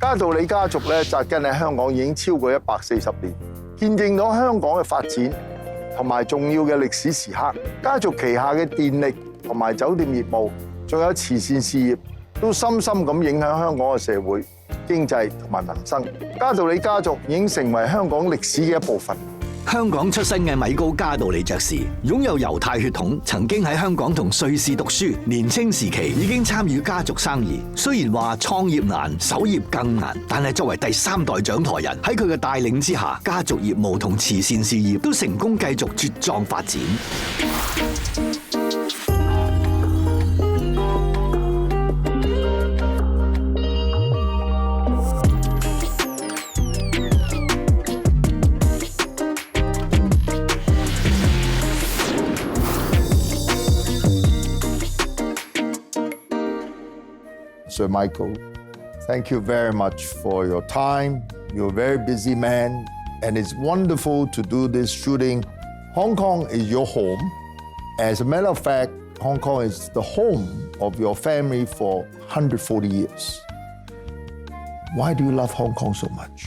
嘉道理家族咧扎根喺香港已經超過140年，見證咗香港嘅發展同埋重要嘅歷史時刻。家族旗下嘅電力同埋酒店業務，仲有慈善事業，都深深咁影響香港嘅社會、經濟同埋民生。嘉道理家族已經成為香港歷史嘅一部分。香港出身嘅米高嘉道理爵士，擁有猶太血統，曾經喺香港同瑞士讀書，年青時期已經參與家族生意。雖然話創業難，守業更難，但係作為第3代掌舵人，喺佢嘅帶領之下，家族業務同慈善事業都成功繼續茁壯發展。Sir Michael, thank you very much for your time. You're a very busy man, and it's wonderful to do this shooting. Hong Kong is your home. As a matter of fact, Hong Kong is the home of your family for 140 years. Why do you love Hong Kong so much?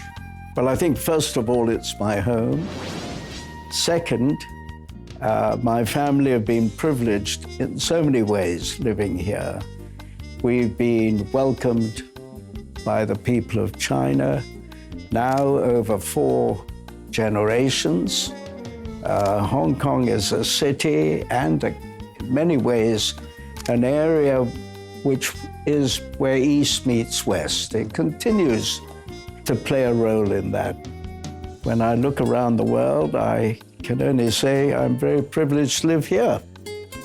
Well, I think first of all, it's my home. Second, my family have been privileged in so many ways living here. We've been welcomed by the people of China now over 4 generations. Hong Kong is a city and in many ways an area which is where East meets West. It continues to play a role in that. When I look around the world, I can only say I'm very privileged to live here.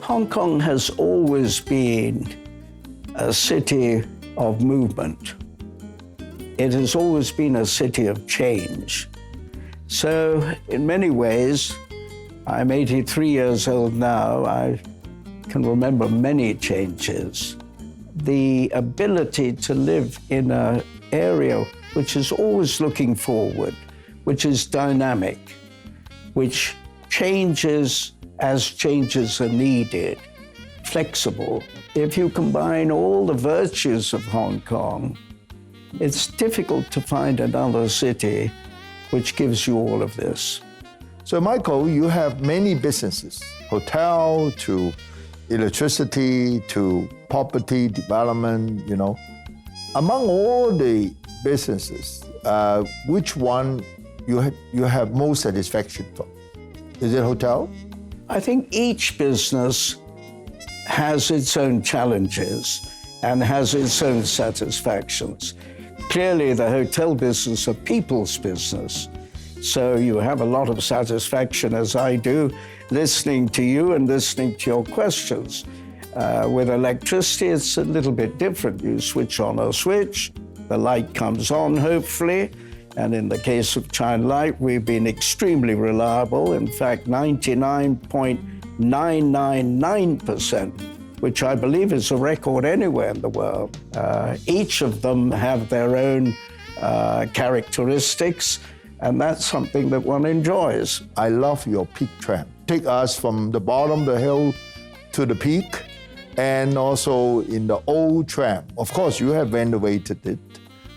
Hong Kong has always been a city of movement. It has always been a city of change. So in many ways, I'm 83 years old now. I can remember many changes. The ability to live in an area which is always looking forward, which is dynamic, which changes as changes are needed, flexible. If you combine all the virtues of Hong Kong, it's difficult to find another city which gives you all of this. So Michael, you have many businesses, hotel to electricity to property development, you know. Among all the businesses, which one you have most satisfaction from? Is it hotel? I think each business has its own challenges and has its own satisfactions. Clearly, the hotel business is a people's business. So you have a lot of satisfaction, as I do, listening to you and listening to your questions. With electricity, it's a little bit different. You switch on a switch, the light comes on, hopefully. And in the case of China Light, we've been extremely reliable. In fact, 99.999%, which I believe is a record anywhere in the world. Each of them have their own characteristics, and that's something that one enjoys. I love your peak tram. Take us from the bottom of the hill to the peak, and also in the old tram. Of course, you have renovated it,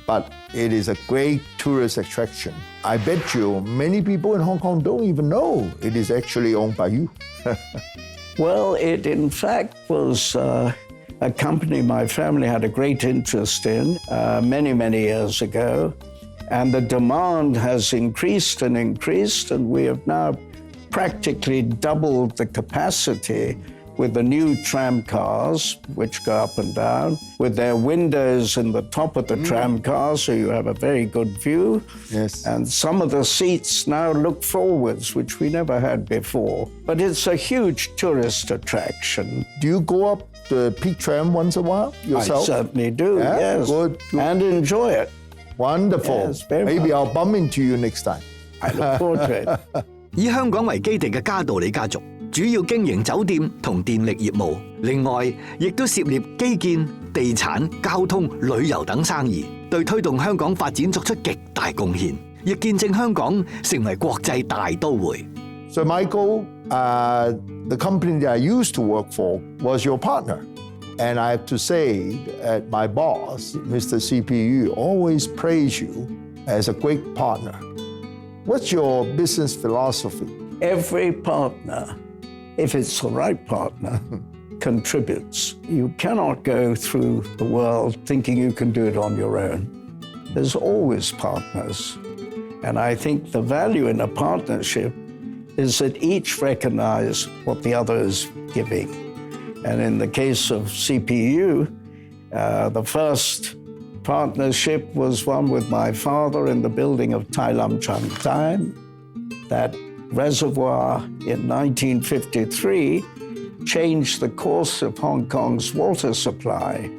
but it is a great tourist attraction. I bet you many people in Hong Kong don't even know it is actually owned by you. Well, it in fact was a company my family had a great interest in many, many years ago. And the demand has increased, and we have now practically doubled the capacity with the new tram cars, which go up and down, with their windows in the top of the tram car, so you have a very good view. Yes. And some of the seats now look forwards, which we never had before. But it's a huge tourist attraction. Do you go up the peak tram once a while yourself? I certainly do, yeah? Yes. Good. And enjoy it. Wonderful. Yes, very Maybe much. I'll bump into you next time. I look forward to it. 以香港為基地嘅嘉道理家族，主要經營酒店同電力業務，另外亦都涉獵基建、地產、交通、旅遊等生意，對推動香港發展作出極大貢獻，亦見證香港成為國際大都會。So Michael, the company that I used to work for was your partner. And I have to say that my boss, Mr. CPU, always praise you as a great partner. What's your business philosophy? Every partner, if it's the right partner, contributes. You cannot go through the world thinking you can do it on your own. There's always partners. And I think the value in a partnership is that each recognize what the other is giving. And in the case of CPU, the first partnership was one with my father in the building of Tai Lam Chang Tan. That reservoir in 1953 changed the course of Hong Kong's water supply.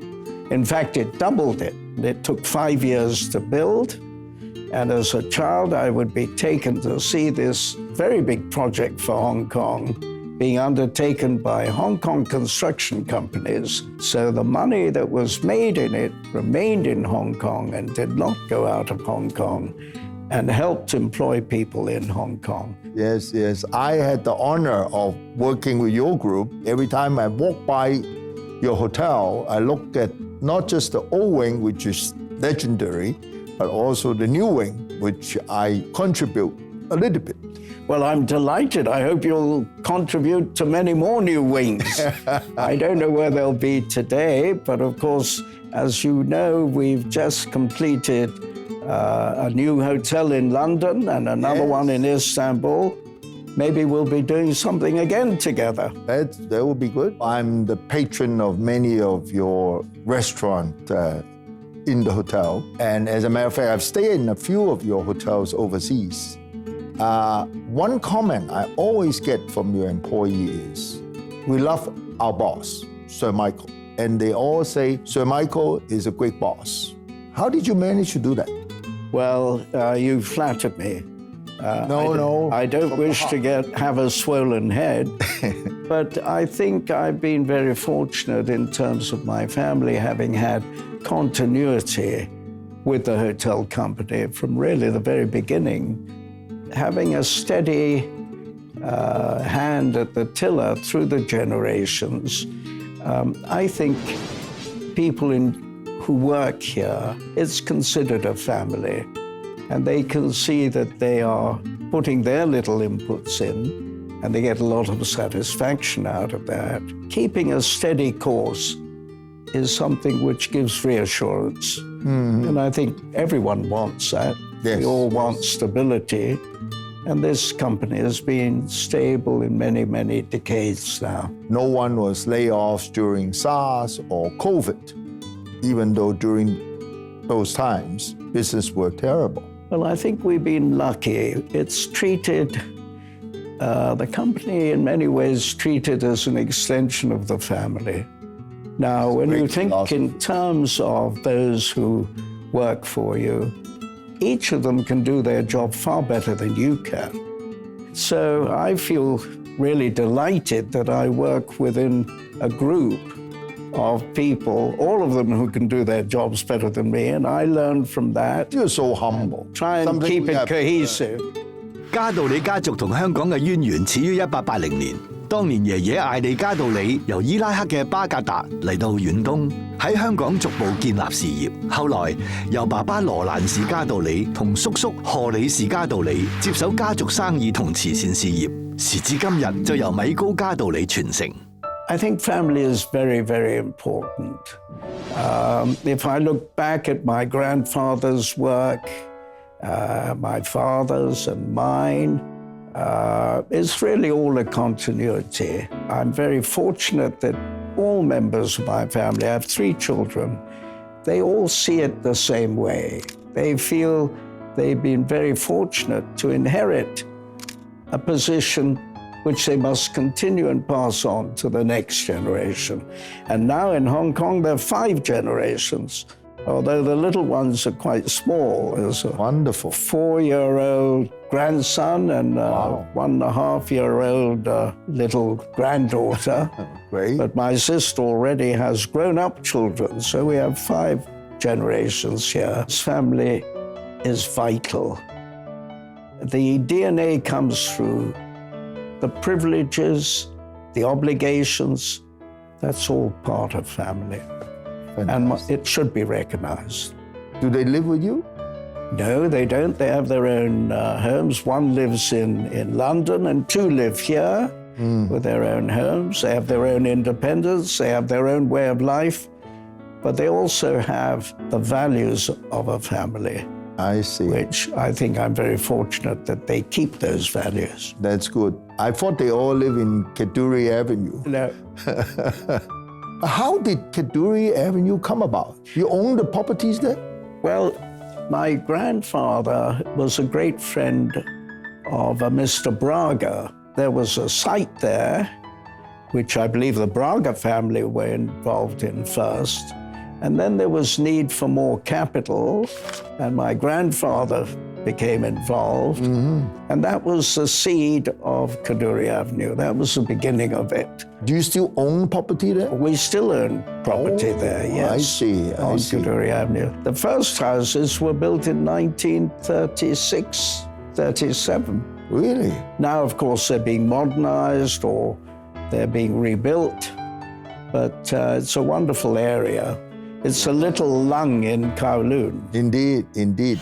In fact, it doubled it. It took 5 years to build. And as a child, I would be taken to see this very big project for Hong Kong being undertaken by Hong Kong construction companies. So the money that was made in it remained in Hong Kong and did not go out of Hong Kong and helped employ people in Hong Kong. Yes, yes. I had the honor of working with your group. Every time I walk by your hotel, I look at not just the old wing, which is legendary, but also the new wing, which I contribute a little bit. Well, I'm delighted. I hope you'll contribute to many more new wings. I don't know where they'll be today, but of course, as you know, we've just completed a new hotel in London and another one in Istanbul. Maybe we'll be doing something again together. That would be good. I'm the patron of many of your restaurants in the hotel. And as a matter of fact, I've stayed in a few of your hotels overseas. One comment I always get from your employees is, we love our boss, Sir Michael. And they all say, Sir Michael is a great boss. How did you manage to do that? Well, you flattered me. No. I don't wish to have a swollen head, but I think I've been very fortunate in terms of my family having had continuity with the hotel company from really the very beginning. Having a steady hand at the tiller through the generations, I think people who work here, it's considered a family. And they can see that they are putting their little inputs in, and they get a lot of satisfaction out of that. Keeping a steady course is something which gives reassurance. Mm-hmm. And I think everyone wants that. Yes. We all want stability. And this company has been stable in many, many decades now. No one was laid off during SARS or COVID, even though during those times, business were terrible. Well, I think we've been lucky. It's treated, the company in many ways treated as an extension of the family. Now, when you think in terms of those who work for you, each of them can do their job far better than you can. So I feel really delighted that I work within a group of people, all of them who can do their jobs better than me, and I learn from that. You're so humble. Try and keep it cohesive. 嘉道理家族同香港嘅淵源始於1880年，當年爺爺艾利嘉道理由伊拉克嘅巴格達嚟到遠東，喺香港逐步建立事業。後來由爸爸羅蘭士嘉道理同叔叔賀里士嘉道理接手家族生意同慈善事業，時至今日就由米高嘉道理傳承。I think family is very, very important. If I look back at my grandfather's work, my father's and mine, it's really all a continuity. I'm very fortunate that all members of my family, I have 3 children, they all see it the same way. They feel they've been very fortunate to inherit a position which they must continue and pass on to the next generation. And now in Hong Kong, there are 5 generations, although the little ones are quite small. There's a Wonderful. 4-year-old grandson and a 1.5-year-old little granddaughter. Great. But my sister already has grown-up children, so we have 5 generations here. This family is vital. The DNA comes through the privileges, the obligations, That's all part of family. And it should be recognized. Do they live with you? No, they don't. They have their own homes. One lives in London and two live here with their own homes. They have their own independence. They have their own way of life. But they also have the values of a family. I see. Which I think I'm very fortunate that they keep those values. That's good. I thought they all live in Kadoorie Avenue. No. How did Kadoorie Avenue come about? You own the properties there? Well, my grandfather was a great friend of a Mr. Braga. There was a site there, which I believe the Braga family were involved in first. And then there was need for more capital, and my grandfather became involved. And that was the seed of Kadoorie Avenue. That was the beginning of it. Do you still own property there? We still own property there, yes. I see. On Kadoorie Avenue. The first houses were built in 1936, 37. Really? Now, of course, they're being modernized or they're being rebuilt. But it's a wonderful area. It's a little lung in Kowloon. Indeed, indeed.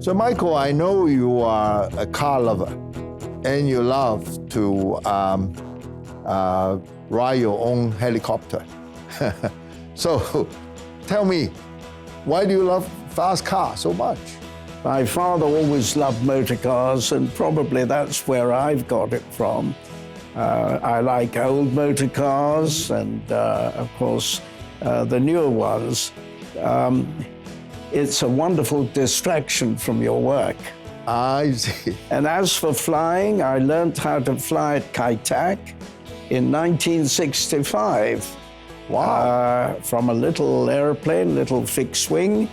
So, Michael, I know you are a car lover and you love to ride your own helicopter. So, tell me, why do you love fast cars so much? My father always loved motor cars, and probably that's where I've got it from. I like old motor cars and, of course, the newer ones. It's a wonderful distraction from your work. I see. And as for flying, I learned how to fly at Kai Tak in 1965. Wow. From a little airplane, little fixed wing.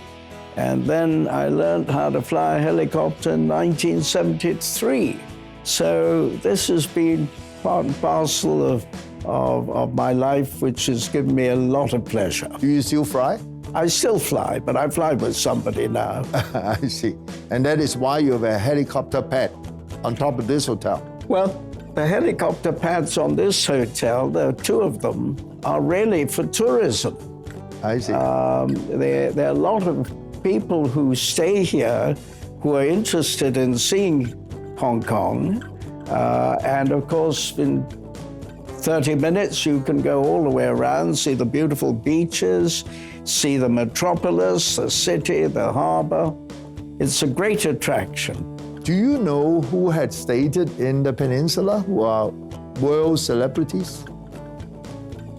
And then I learned how to fly a helicopter in 1973. So this has been part and parcel of my life, which has given me a lot of pleasure. Do you still fly? I still fly, but I fly with somebody now. I see. And that is why you have a helicopter pad on top of this hotel. Well, the helicopter pads on this hotel, there are two of them, are really for tourism. I see. There are a lot of people who stay here who are interested in seeing Hong Kong. And of course, in 30 minutes, you can go all the way around, see the beautiful beaches, see the metropolis, the city, the harbor. It's a great attraction. Do you know who had stayed in the peninsula who are world celebrities?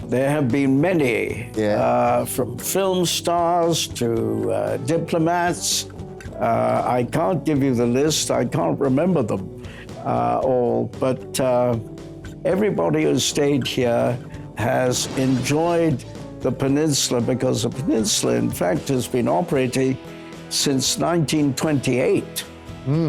There have been many, Yeah. from film stars to diplomats. I can't give you the list, I can't remember them all, but everybody who stayed here has enjoyed the peninsula, because the peninsula, in fact, has been operating since 1928.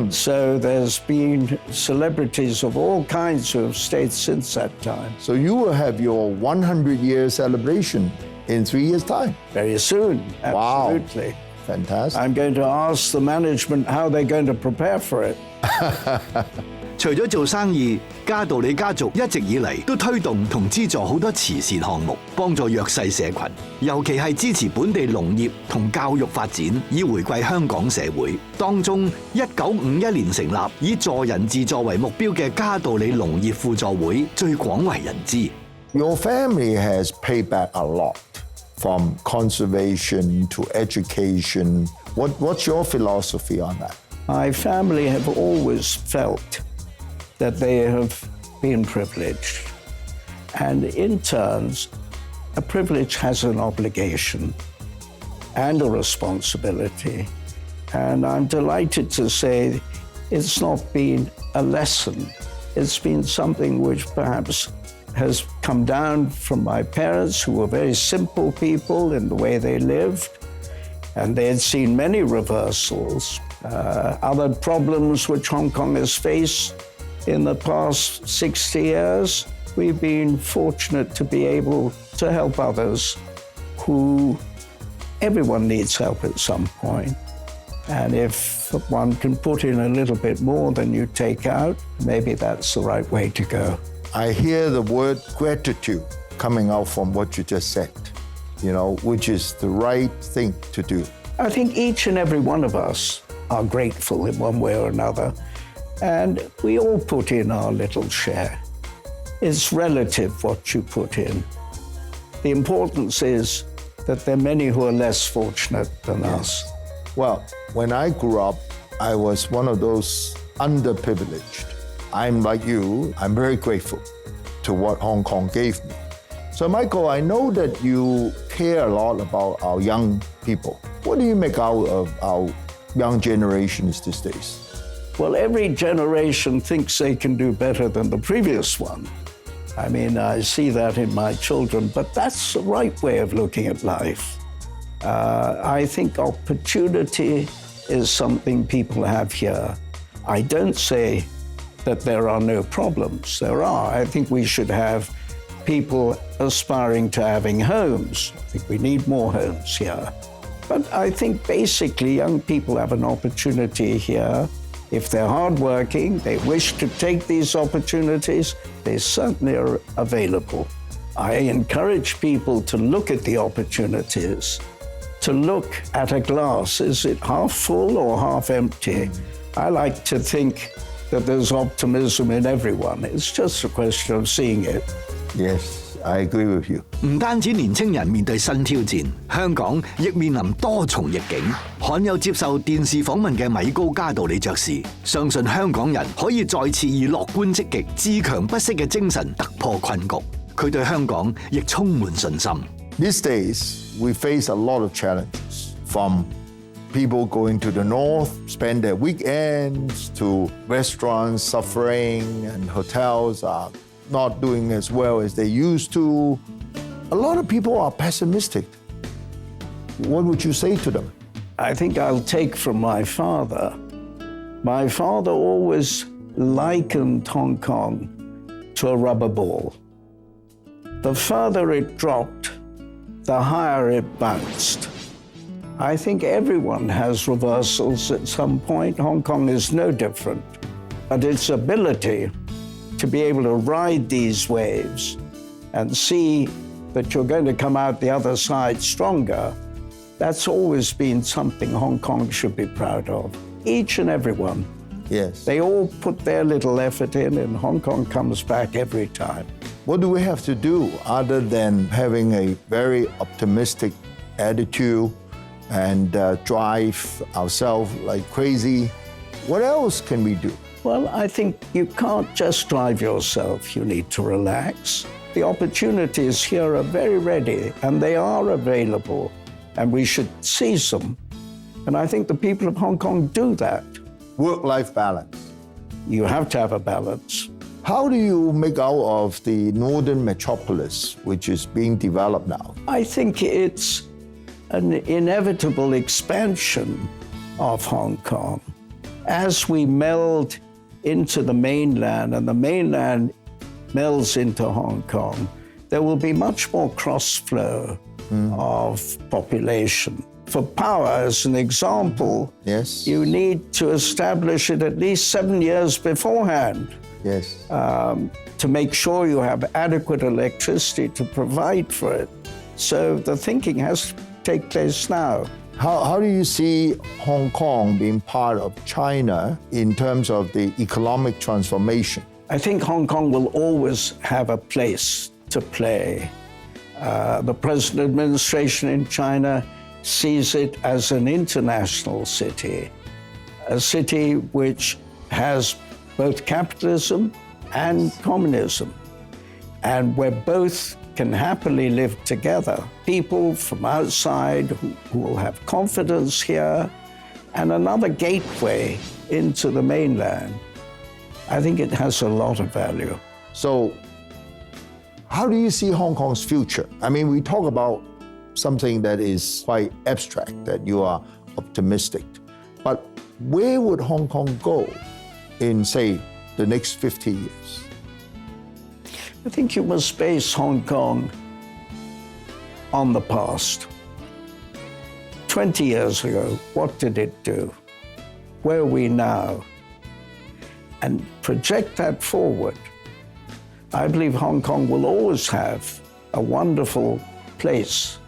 So there's been celebrities of all kinds who have stayed since that time. So you will have your 100-year celebration in 3 years' time. Very soon, Wow. absolutely. Fantastic. I'm going to ask the management how they're going to prepare for it. 除咗做生意，嘉道理家族一直以嚟都推動同資助好多慈善項目，幫助弱勢社群，尤其係支持本地農業同教育發展，以回饋香港社會。當中，1951年成立以助人自助為目標嘅嘉道理農業輔助會最廣為人知。Your family has paid back a lot, from conservation to education. What's your philosophy on that? My family have always felt that they have been privileged. And in turns, a privilege has an obligation and a responsibility. And I'm delighted to say it's not been a lesson. It's been something which perhaps has come down from my parents, who were very simple people in the way they lived. And they had seen many reversals, other problems which Hong Kong has faced in the past 60 years. We've been fortunate to be able to help others who everyone needs help at some point. And if one can put in a little bit more than you take out, maybe that's the right way to go. I hear the word gratitude coming out from what you just said, which is the right thing to do. I think each and every one of us are grateful in one way or another, and we all put in our little share. It's relative what you put in. The importance is that there are many who are less fortunate than us. Well, when I grew up, I was one of those underprivileged. I'm like you, I'm very grateful to what Hong Kong gave me. So Michael, I know that you care a lot about our young people. What do you make out of our young generations these days? Well, every generation thinks they can do better than the previous one. I mean, I see that in my children, but that's the right way of looking at life. I think opportunity is something people have here. I don't say that there are no problems. There are. I think we should have people aspiring to having homes. I think we need more homes here. But I think basically young people have an opportunity here. If they're hardworking, they wish to take these opportunities, they certainly are available. I encourage people to look at the opportunities, to look at a glass. Is it half full or half empty? I like to think that there's optimism in everyone. It's just a question of seeing it. Yes, I agree with you. 唔單止年青人面對新挑戰，香港亦面臨多重逆境。罕有接受電視訪問嘅米高嘉道理爵士，相信香港人可以再次以樂觀積極、自強不息嘅精神突破困局。佢對香港亦充滿信心。These days, we face a lot of challenges, from people going to the north, spend their weekends, to restaurants suffering and hotels are not doing as well as they used to. A lot of people are pessimistic. What would you say to them? I think I'll take from my father. My father always likened Hong Kong to a rubber ball. The further it dropped, the higher it bounced. I think everyone has reversals at some point. Hong Kong is no different. But its ability to be able to ride these waves and see that you're going to come out the other side stronger, that's always been something Hong Kong should be proud of. Each and every one. Yes. They all put their little effort in, and Hong Kong comes back every time. What do we have to do other than having a very optimistic attitude and drive ourselves like crazy? What else can we do? Well, I think you can't just drive yourself. You need to relax. The opportunities here are very ready, and they are available, and we should seize them. And I think the people of Hong Kong do that. Work-life balance. You have to have a balance. How do you make out of the northern metropolis, which is being developed now? I think it's an inevitable expansion of Hong Kong. As we meld into the mainland and the mainland melds into Hong Kong, there will be much more cross-flow of population. For power, as an example, Yes. you need to establish it at least 7 years beforehand. Yes. To make sure you have adequate electricity to provide for it. So the thinking has to take place now. How do you see Hong Kong being part of China in terms of the economic transformation? I think Hong Kong will always have a place to play. The present administration in China sees it as an international city, a city which has both capitalism and communism, and where both can happily live together. People from outside who will have confidence here, and another gateway into the mainland. I think it has a lot of value. So, how do you see Hong Kong's future? I mean, we talk about something that is quite abstract, that you are optimistic. But where would Hong Kong go in, say, the next 50 years? I think you must base Hong Kong on the past. 20 years ago, what did it do? Where are we now? And project that forward. I believe Hong Kong will always have a wonderful place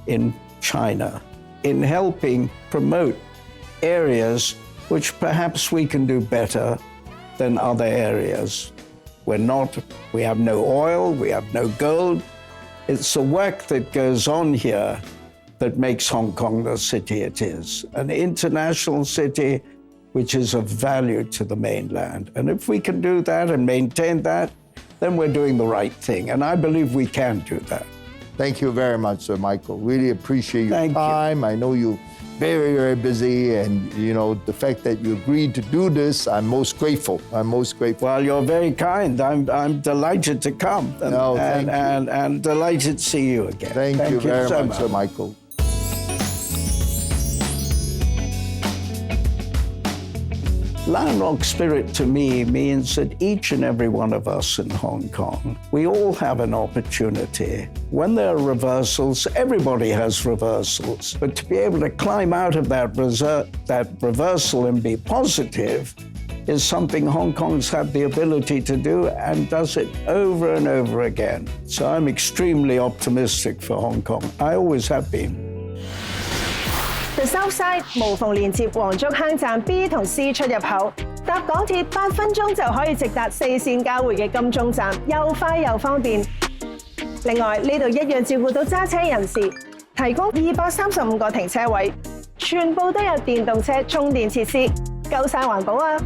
in China in helping promote areas which perhaps we can do better than other areas. We have no oil, we have no gold. It's the work that goes on here that makes Hong Kong the city it is, an international city which is of value to the mainland. And if we can do that and maintain that, then we're doing the right thing. And I believe we can do that. Thank you very much, Sir Michael. Really appreciate your Thank time. I know you're very, very busy, and the fact that you agreed to do this, I'm most grateful. I'm most grateful. Well, you're very kind. I'm delighted to come and delighted to see you again. Thank you very much, Sir Michael. Landmark spirit to me means that each and every one of us in Hong Kong, we all have an opportunity. When there are reversals, everybody has reversals. But to be able to climb out of that reversal and be positive is something Hong Kong's had the ability to do and does it over and over again. So I'm extremely optimistic for Hong Kong. I always have been. The South Side 無縫連接黃竹坑站 B 同 C 出入口，搭港鐵8分鐘就可以直達4線交匯嘅金鐘站，又快又方便。另外，呢度一樣照顧到揸車人士，提供235個停車位，全部都有電動車充電設施，夠晒環保啊！